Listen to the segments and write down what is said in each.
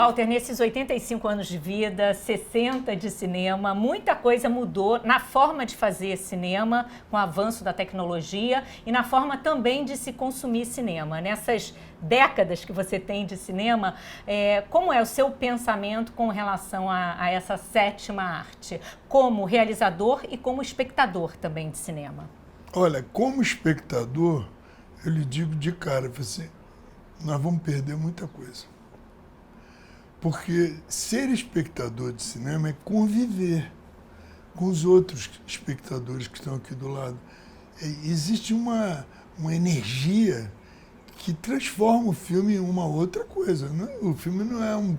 Walter, nesses 85 anos de vida, 60 de cinema, muita coisa mudou na forma de fazer cinema, com o avanço da tecnologia e na forma também de se consumir cinema. Nessas décadas que você tem de cinema, como é o seu pensamento com relação a essa sétima arte, como realizador e como espectador também de cinema? Olha, como espectador, eu lhe digo de cara, assim, nós vamos perder muita coisa. Porque ser espectador de cinema é conviver com os outros espectadores que estão aqui do lado. Existe uma energia que transforma o filme em uma outra coisa. O filme não é um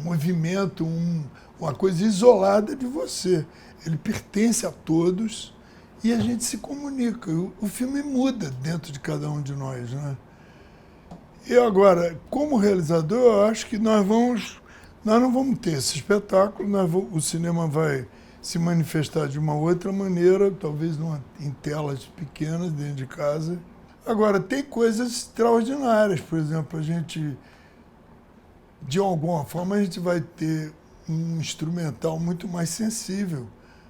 movimento, uma coisa isolada de você. Ele pertence a todos e a gente se comunica. O filme muda dentro de cada um de nós, né? E agora, como realizador, eu acho que nós não vamos ter esse espetáculo, o cinema vai se manifestar de uma outra maneira, talvez em telas pequenas, dentro de casa. Agora, tem coisas extraordinárias, por exemplo, de alguma forma, a gente vai ter um instrumental muito mais sensível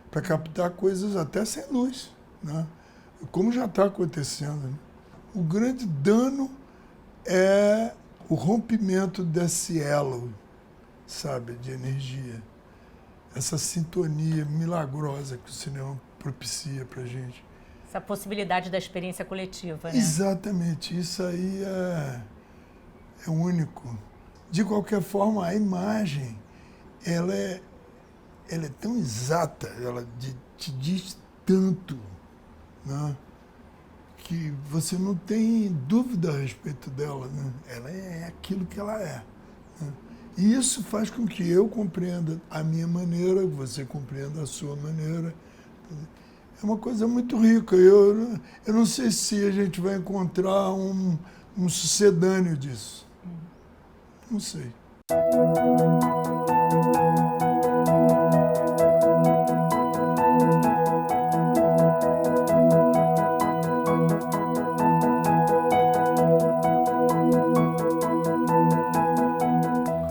para captar coisas até sem luz, né? Como já está acontecendo, né? O grande dano é o rompimento desse elo, sabe, de energia. Essa sintonia milagrosa que o cinema propicia para a gente. Essa possibilidade da experiência coletiva, né? Exatamente, isso aí é único. De qualquer forma, a imagem, ela é tão exata, ela te diz tanto, né? Que você não tem dúvida a respeito dela, né? Ela é aquilo que ela é, né? E isso faz com que eu compreenda a minha maneira, você compreenda a sua maneira. É uma coisa muito rica. Eu não sei se a gente vai encontrar um sucedâneo disso. Não sei.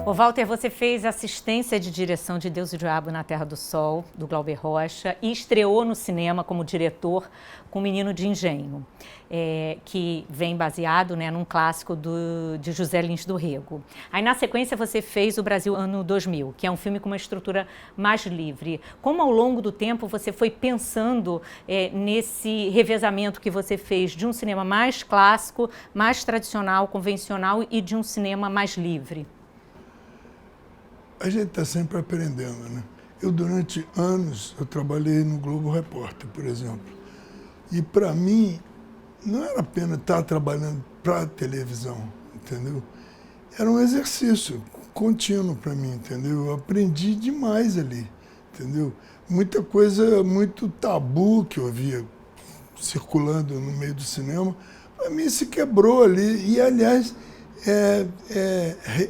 Ô Walter, você fez assistência de direção de Deus e o Diabo na Terra do Sol, do Glauber Rocha, e estreou no cinema como diretor com Menino de Engenho, que vem baseado, né, num clássico de José Lins do Rego. Aí, na sequência, você fez O Brasil Ano 2000, que é um filme com uma estrutura mais livre. Como, ao longo do tempo, você foi pensando nesse revezamento que você fez de um cinema mais clássico, mais tradicional, convencional, e de um cinema mais livre? A gente está sempre aprendendo, né? Durante anos, eu trabalhei no Globo Repórter, por exemplo. E, para mim, não era apenas estar trabalhando para a televisão, entendeu? Era um exercício contínuo para mim, entendeu? Eu aprendi demais ali, entendeu? Muita coisa, muito tabu que eu via circulando no meio do cinema, para mim se quebrou ali. E, aliás,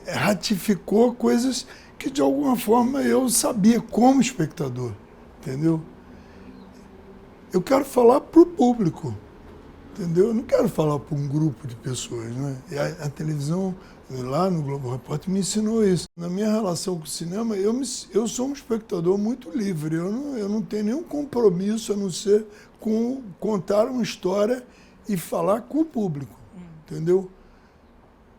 ratificou coisas que, de alguma forma, eu sabia como espectador, entendeu? Eu quero falar para o público, entendeu? Eu não quero falar para um grupo de pessoas, né? E a televisão, lá no Globo Repórter, me ensinou isso. Na minha relação com o cinema, eu sou um espectador muito livre. Eu não tenho nenhum compromisso a não ser com contar uma história e falar com o público, entendeu?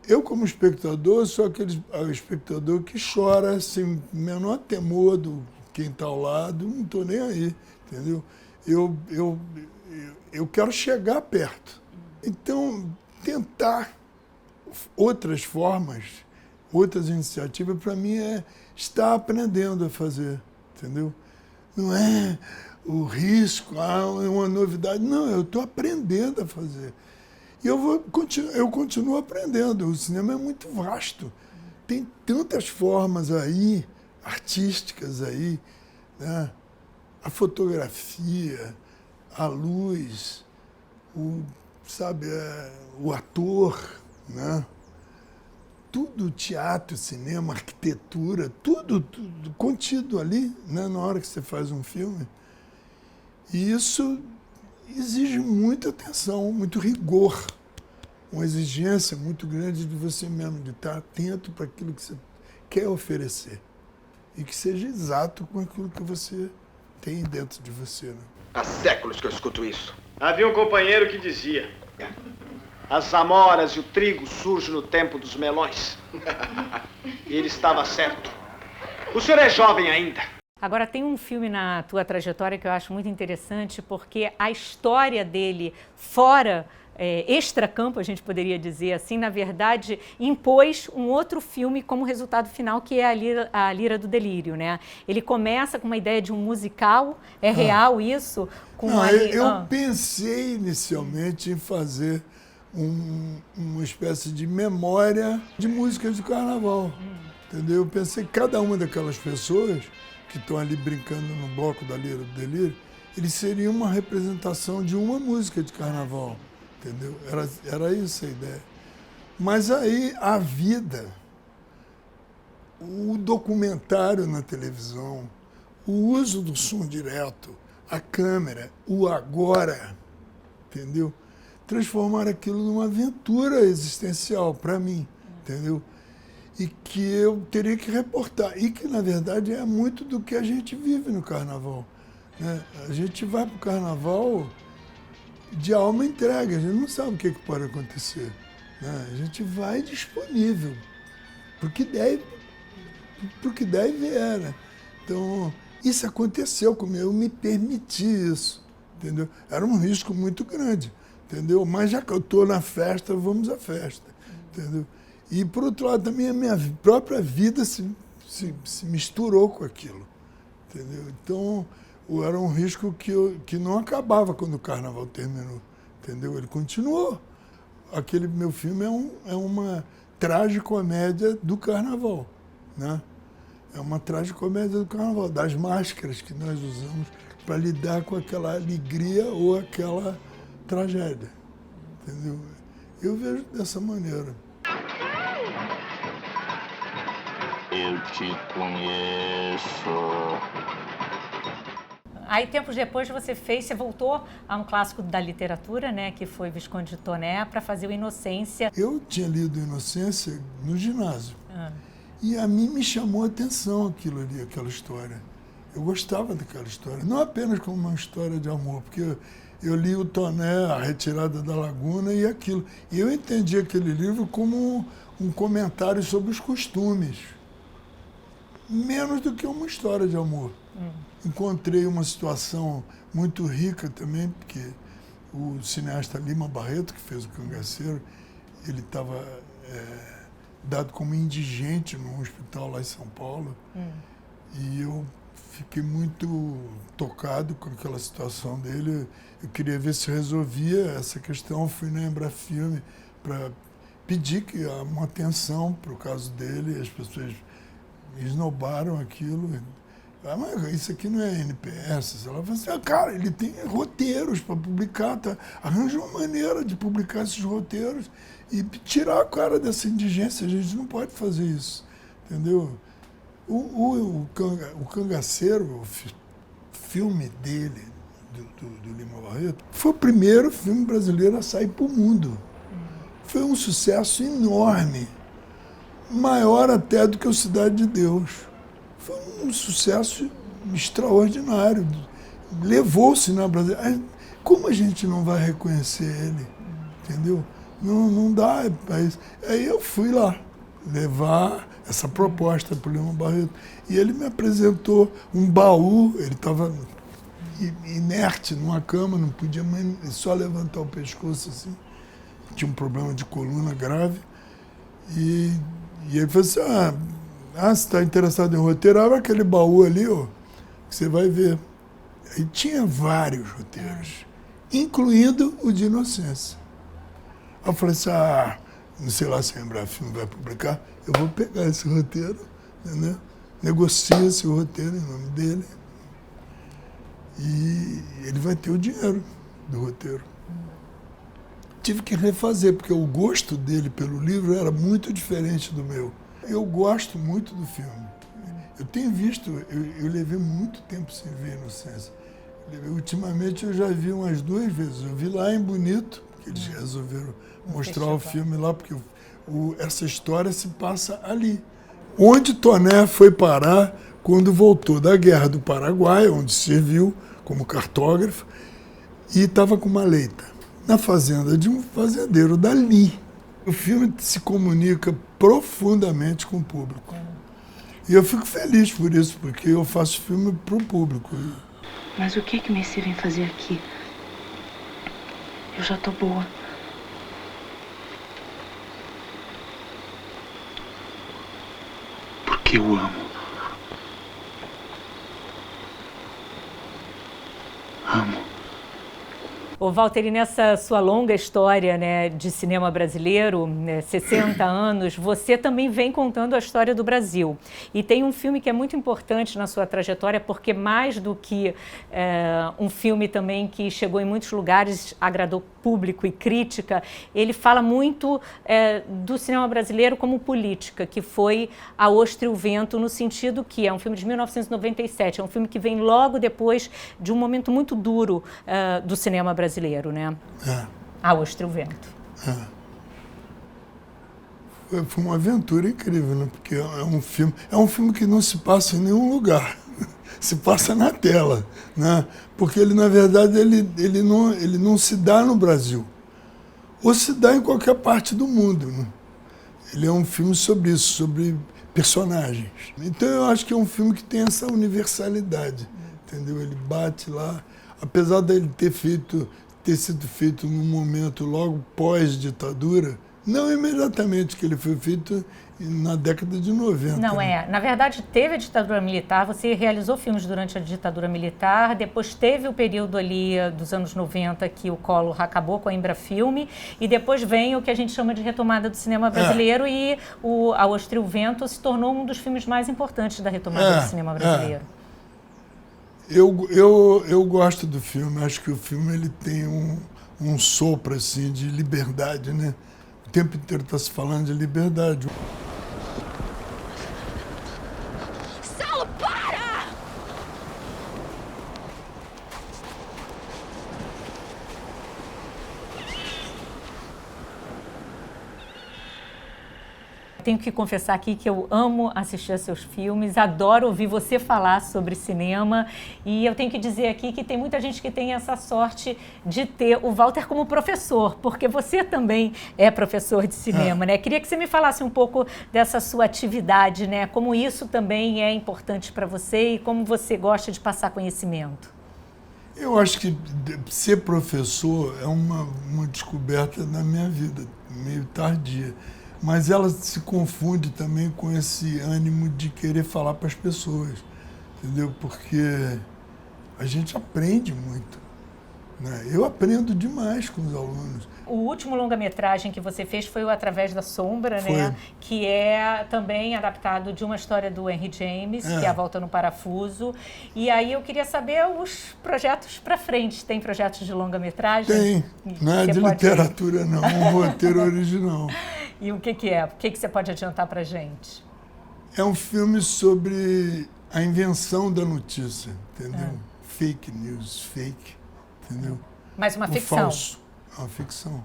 Eu, como espectador, sou aquele espectador que chora sem menor temor do quem está ao lado, não estou nem aí, entendeu? Eu quero chegar perto. Então, tentar outras formas, outras iniciativas, para mim é estar aprendendo a fazer, entendeu? Não é o risco, é uma novidade. Não, eu estou aprendendo a fazer. E eu continuo aprendendo. O cinema é muito vasto. Tem tantas formas aí, artísticas aí, né? A fotografia, a luz, o ator, né? tudo, teatro, cinema, arquitetura, tudo contido ali, né, na hora que você faz um filme. E isso exige muita atenção, muito rigor, uma exigência muito grande de você mesmo, de estar atento para aquilo que você quer oferecer e que seja exato com aquilo que você tem dentro de você. Né? Há séculos que eu escuto isso. Havia um companheiro que dizia: as amoras e o trigo surgem no tempo dos melões. E ele estava certo. O senhor é jovem ainda. Agora, tem um filme na tua trajetória que eu acho muito interessante, porque a história dele fora, extracampo, a gente poderia dizer assim, na verdade, impôs um outro filme como resultado final, que é a Lira do Delírio, né? Ele começa com uma ideia de um musical, é real isso? Eu pensei inicialmente em fazer uma espécie de memória de músicas do carnaval, entendeu? Eu pensei que cada uma daquelas pessoas que estão ali brincando no bloco da Lira do Delírio, eles seriam uma representação de uma música de carnaval, entendeu? Era isso a ideia. Mas aí a vida, o documentário na televisão, o uso do som direto, a câmera, o agora, entendeu? Transformaram aquilo numa aventura existencial para mim, entendeu? E que eu teria que reportar. E que, na verdade, é muito do que a gente vive no carnaval. Né? A gente vai para o carnaval de alma entregue, a gente não sabe o que pode acontecer. Né? A gente vai disponível para o que der e vier. Né? Então, isso aconteceu comigo, eu me permiti isso. Entendeu? Era um risco muito grande, entendeu? Mas já que eu estou na festa, vamos à festa. Entendeu? E, por outro lado, também a minha própria vida se misturou com aquilo, entendeu? Então, era um risco que não acabava quando o carnaval terminou, entendeu? Ele continuou. Aquele meu filme é uma tragicomédia do carnaval, né? É uma tragicomédia do carnaval, das máscaras que nós usamos para lidar com aquela alegria ou aquela tragédia, entendeu? Eu vejo dessa maneira. Eu te conheço. Aí, tempos depois, você voltou a um clássico da literatura, né, que foi Visconde de Toné, para fazer o Inocência. Eu tinha lido Inocência no ginásio. E a mim me chamou a atenção aquilo ali, aquela história. Eu gostava daquela história, não apenas como uma história de amor, porque eu li o Toné, A Retirada da Laguna e aquilo. E eu entendi aquele livro como um comentário sobre os costumes, menos do que uma história de amor. Encontrei uma situação muito rica também, porque o cineasta Lima Barreto, que fez O Cangaceiro, ele estava dado como indigente num hospital lá em São Paulo. E eu fiquei muito tocado com aquela situação dele. Eu queria ver se resolvia essa questão. Fui na Embrafilme para pedir uma atenção para o caso dele. As pessoas esnobaram aquilo. Mas isso aqui não é NPS. Ela falou assim, cara, ele tem roteiros para publicar, tá? Arranja uma maneira de publicar esses roteiros e tirar a cara dessa indigência. A gente não pode fazer isso, entendeu? O Cangaceiro, o filme dele, do Lima Barreto, foi o primeiro filme brasileiro a sair para o mundo. Foi um sucesso enorme, maior até do que o Cidade de Deus. Foi um sucesso extraordinário. Levou o cinema brasileiro. Como a gente não vai reconhecer ele? Entendeu? Não dá para isso. Aí eu fui lá levar essa proposta para o Lima Barreto. E ele me apresentou um baú, ele estava inerte numa cama, não podia só levantar o pescoço assim. Tinha um problema de coluna grave. E ele falou assim, você está interessado em roteiro? Abre aquele baú ali, ó, que você vai ver. E tinha vários roteiros, incluindo o de Inocência. Aí eu falei assim, não sei lá se a Embrafilme vai publicar, eu vou pegar esse roteiro, né? Negocia esse roteiro em nome dele e ele vai ter o dinheiro do roteiro. tive que refazer, porque o gosto dele pelo livro era muito diferente do meu. Eu gosto muito do filme. Eu tenho visto, eu levei muito tempo sem ver Inocência. Ultimamente eu já vi umas 2 vezes. Eu vi lá em Bonito, que eles resolveram mostrar o filme lá, porque essa história se passa ali. Onde Toné foi parar quando voltou da Guerra do Paraguai, onde serviu como cartógrafo, e estava com uma leita na fazenda de um fazendeiro dali. O filme se comunica profundamente com o público. E eu fico feliz por isso, porque eu faço filme para o público. Mas o que Messi vem fazer aqui? Eu já tô boa. Porque eu amo. Amo. Ô Walter, e nessa sua longa história, né, de cinema brasileiro, né, 60 anos, você também vem contando a história do Brasil. E tem um filme que é muito importante na sua trajetória, porque mais do que um filme também que chegou em muitos lugares, agradou público e crítica, ele fala muito do cinema brasileiro como política, que foi A Ostra e o Vento, no sentido que é um filme de 1997, é um filme que vem logo depois de um momento muito duro do cinema brasileiro, né? A Ostra e o Vento. Foi uma aventura incrível, né? Porque é um filme que não se passa em nenhum lugar, se passa na tela, né? Porque ele, na verdade, ele não se dá no Brasil, ou se dá em qualquer parte do mundo, né? Ele é um filme sobre isso, sobre personagens. Então eu acho que é um filme que tem essa universalidade, entendeu? Ele bate lá, apesar dele ter sido feito num momento logo pós-ditadura, não imediatamente, que ele foi feito na década de 90. Não, né? na verdade teve a ditadura militar, você realizou filmes durante a ditadura militar, depois teve o período ali dos anos 90 que o Collor acabou com a Embrafilme, e depois vem o que a gente chama de retomada do cinema brasileiro, e A Ostra e o Vento se tornou um dos filmes mais importantes da retomada do cinema brasileiro. Eu gosto do filme, acho que o filme ele tem um sopro assim, de liberdade, né? O tempo inteiro está se falando de liberdade. Saulo, para! Tenho que confessar aqui que eu amo assistir a seus filmes, adoro ouvir você falar sobre cinema, e eu tenho que dizer aqui que tem muita gente que tem essa sorte de ter o Walter como professor, porque você também é professor de cinema, né? Queria que você me falasse um pouco dessa sua atividade, né? Como isso também é importante para você e como você gosta de passar conhecimento. Eu acho que ser professor é uma descoberta na minha vida, meio tardia. Mas ela se confunde também com esse ânimo de querer falar para as pessoas, entendeu? Porque a gente aprende muito, né? Eu aprendo demais com os alunos. O último longa-metragem que você fez foi o Através da Sombra, Foi. né? Que é também adaptado de uma história do Henry James, que é A Volta no Parafuso. E aí eu queria saber os projetos para frente. Tem projetos de longa-metragem? Tem, não é de literatura não, um roteiro original. E o que é? O que você pode adiantar para a gente? É um filme sobre a invenção da notícia, entendeu? Fake news, fake, entendeu? Mas uma o ficção? Falso, é uma ficção.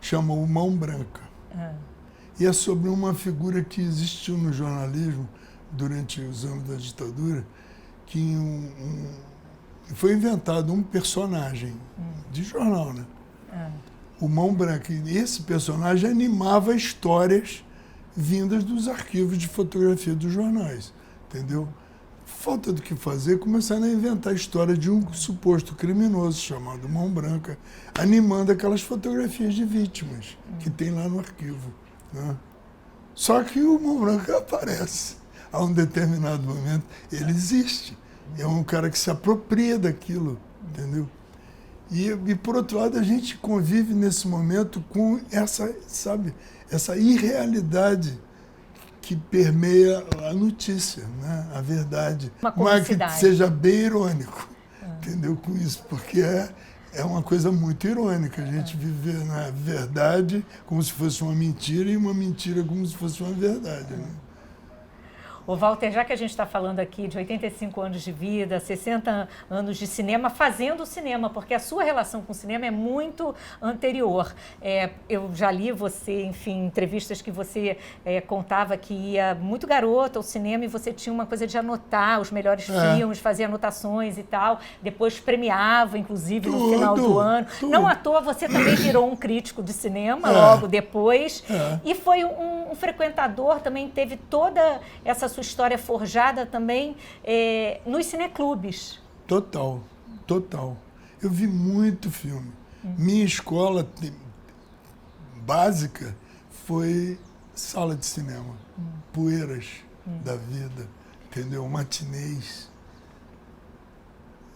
Chama O Mão Branca. E é sobre uma figura que existiu no jornalismo durante os anos da ditadura, que foi inventado um personagem de jornal, né? O Mão Branca. E esse personagem animava histórias vindas dos arquivos de fotografia dos jornais, entendeu? Falta do que fazer, começaram a inventar a história de um suposto criminoso chamado Mão Branca, animando aquelas fotografias de vítimas que tem lá no arquivo, né? Só que o Mão Branca aparece a um determinado momento, ele existe. É um cara que se apropria daquilo, entendeu? E por outro lado, a gente convive nesse momento com essa irrealidade que permeia a notícia, né? A verdade. Uma mas que comicidade. seja bem irônico, entendeu? Com isso, porque é uma coisa muito irônica, a gente viver na verdade como se fosse uma mentira e uma mentira como se fosse uma verdade, né? Ô Walter, já que a gente está falando aqui de 85 anos de vida, 60 anos de cinema, fazendo cinema, porque a sua relação com o cinema é muito anterior. Eu já li você, enfim, entrevistas que você contava que ia muito garota ao cinema e você tinha uma coisa de anotar os melhores filmes, fazia anotações e tal, depois premiava, inclusive, no final do ano. Não à toa, você também virou um crítico de cinema logo depois e foi um frequentador, também teve toda essa sua história forjada também nos cineclubes. Total. Eu vi muito filme. Minha escola básica foi sala de cinema, Poeiras da vida, entendeu? Matinês.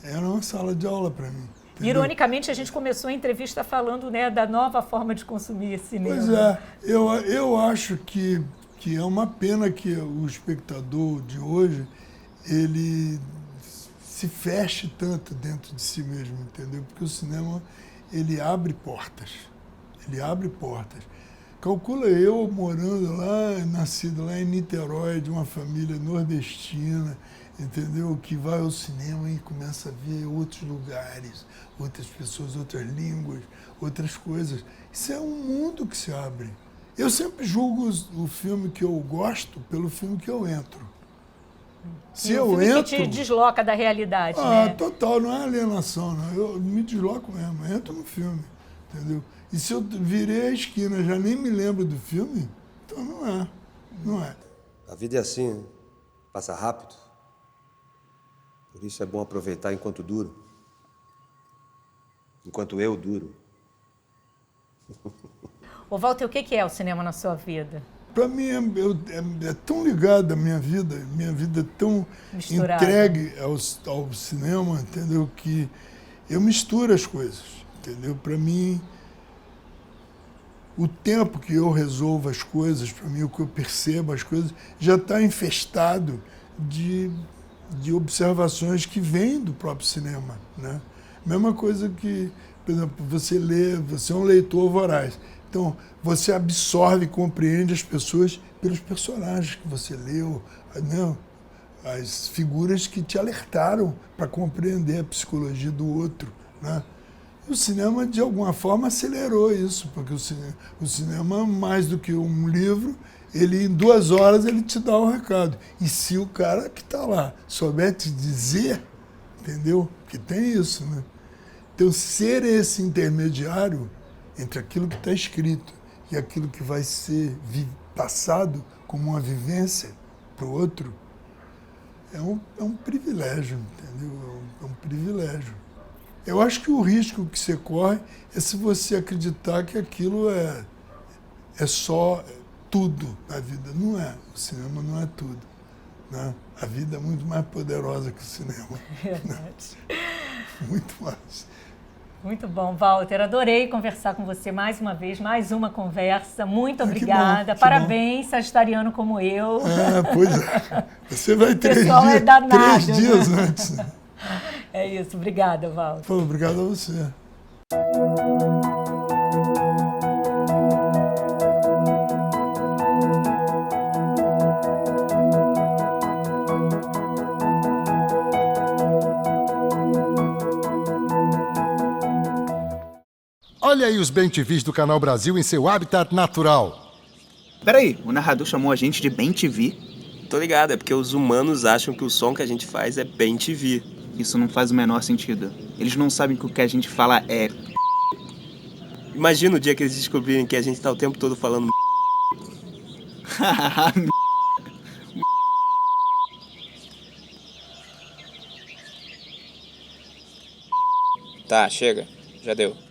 Era uma sala de aula para mim. Entendeu? Ironicamente, a gente começou a entrevista falando, né, da nova forma de consumir cinema. Pois é, eu acho que é uma pena que o espectador de hoje, ele se feche tanto dentro de si mesmo, entendeu? Porque o cinema, ele abre portas. Calcula eu morando lá, nascido lá em Niterói, de uma família nordestina, entendeu? Que vai ao cinema e começa a ver outros lugares, outras pessoas, outras línguas, outras coisas. Isso é um mundo que se abre. Eu sempre julgo o filme que eu gosto pelo filme que eu entro. Se eu entro... que te desloca da realidade, né? Total, não é alienação, não. Eu me desloco mesmo, entro no filme, entendeu? E se eu virei a esquina já nem me lembro do filme, então não é. A vida é assim, né? Passa rápido. Por isso é bom aproveitar enquanto duro. Enquanto eu duro. Ô Walter, o que é o cinema na sua vida? Para mim é tão ligado à minha vida é tão misturada, entregue ao cinema, entendeu? Que eu misturo as coisas, entendeu? Para mim, o tempo que eu resolvo as coisas, para mim, o que eu percebo as coisas, já está infestado de observações que vêm do próprio cinema, né? Mesma coisa que, por exemplo, você é um leitor voraz. Então, você absorve e compreende as pessoas pelos personagens que você leu, né? As figuras que te alertaram para compreender a psicologia do outro, né? O cinema, de alguma forma, acelerou isso, porque o cinema, mais do que um livro, ele, em 2 horas, ele te dá um recado. E se o cara que está lá souber te dizer, entendeu? Porque tem isso, né? Então, ser esse intermediário entre aquilo que está escrito e aquilo que vai ser passado como uma vivência para o outro, é um privilégio, entendeu? É um privilégio. Eu acho que o risco que você corre é se você acreditar que aquilo é só tudo na vida. Não é. O cinema não é tudo, né? A vida é muito mais poderosa que o cinema. Verdade. Né? Muito mais. Muito bom, Walter. Adorei conversar com você mais uma vez, mais uma conversa. Muito obrigada. Que Parabéns, sagitariano como eu. Pois é. Você vai 3 dias antes. É isso. Obrigada, Walter. Pô, obrigado a você. Olha aí os bem-te-vis do Canal Brasil em seu habitat natural. Peraí, o narrador chamou a gente de bem-te-vi? Tô ligado, é porque os humanos acham que o som que a gente faz é bem-te-vi. Isso não faz o menor sentido. Eles não sabem que o que a gente fala é... Imagina o dia que eles descobrirem que a gente tá o tempo todo falando... Tá, chega. Já deu.